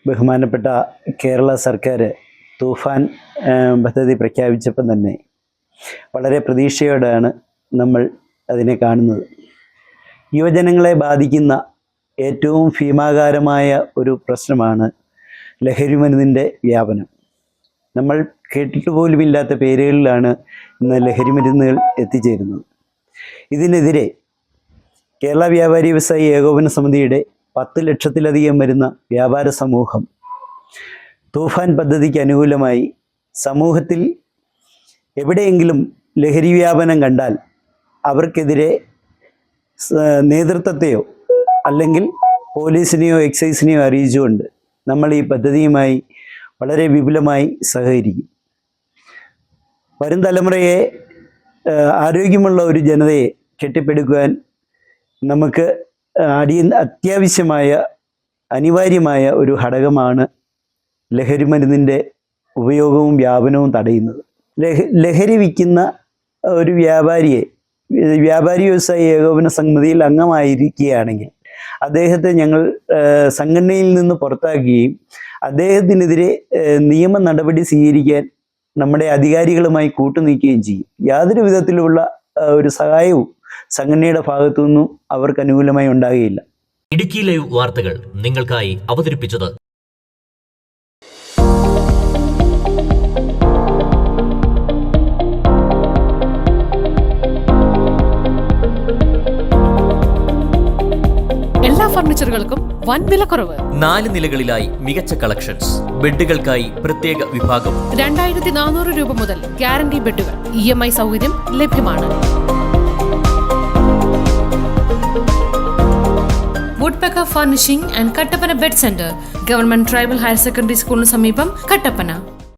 ബഹുമാനപ്പെട്ട കേരള സർക്കാർ തൂഫാൻ പദ്ധതി പ്രഖ്യാപിച്ചപ്പം തന്നെ വളരെ പ്രതീക്ഷയോടെയാണ് നമ്മൾ അതിനെ കാണുന്നത്. യുവജനങ്ങളെ ബാധിക്കുന്ന ഏറ്റവും ഭീമാകാരമായ ഒരു പ്രശ്നമാണ് ലഹരിമരുന്നിൻ്റെ വ്യാപനം. നമ്മൾ കേട്ടിട്ട് പോലുമില്ലാത്ത പേരുകളിലാണ് ഇന്ന് ലഹരിമരുന്നുകൾ എത്തിച്ചേരുന്നത്. ഇതിനെതിരെ കേരള വ്യാപാരി വ്യവസായി ഏകോപന സമിതിയുടെ 10 ലക്ഷത്തിലധികം വരുന്ന വ്യാപാര സമൂഹം തൂഫാൻ പദ്ധതിക്ക് അനുകൂലമായി സമൂഹത്തിൽ എവിടെയെങ്കിലും ലഹരി വ്യാപനം കണ്ടാൽ അവർക്കെതിരെ നേതൃത്വത്തെയോ അല്ലെങ്കിൽ പോലീസിനെയോ എക്സൈസിനെയോ അറിയിച്ചുകൊണ്ട് നമ്മൾ ഈ പദ്ധതിയുമായി വളരെ വിപുലമായി സഹകരിക്കും. വരും തലമുറയെ ആരോഗ്യമുള്ള ഒരു ജനതയെ കെട്ടിപ്പടുക്കുവാൻ നമുക്ക് അത്യാവശ്യമായ അനിവാര്യമായ ഒരു ഘടകമാണ് ലഹരിമരുന്നിൻ്റെ ഉപയോഗവും വ്യാപനവും തടയുന്നത്. ലഹരി വിൽക്കുന്ന ഒരു വ്യാപാരി വ്യവസായി ഏകോപന സമിതിയിൽ അംഗമായിരിക്കുകയാണെങ്കിൽ അദ്ദേഹത്തെ ഞങ്ങൾ സംഘടനയിൽ നിന്ന് പുറത്താക്കുകയും അദ്ദേഹത്തിനെതിരെ നിയമ നടപടി സ്വീകരിക്കാൻ നമ്മുടെ അധികാരികളുമായി കൂട്ടുനിൽക്കുകയും ചെയ്യും. യാതൊരു വിധത്തിലുള്ള ഒരു സഹായവും സംഘടനയുടെ ഭാഗത്തു നിന്നും അവർക്ക് അനുകൂലമായി ഉണ്ടാകുകയില്ല. ഇടുക്കി ലൈവ് വാർത്തകൾ നിങ്ങൾക്കായി അവതരിപ്പിച്ചത് എല്ലാ ഫർണിച്ചറുകൾക്കും വൻ വിലക്കുറവ്. 4 നിലകളിലായി മികച്ച കളക്ഷൻസ്. ബെഡുകൾക്കായി പ്രത്യേക വിഭാഗം. 2400 രൂപ മുതൽ ഗ്യാരണ്ടി ബെഡുകൾ. EMI സൗകര്യം ലഭ്യമാണ്. Woodpecker furnishing and Kattappana bed centre, government tribal higher secondary സ്കൂളിന് സമീപം, കട്ടപ്പന.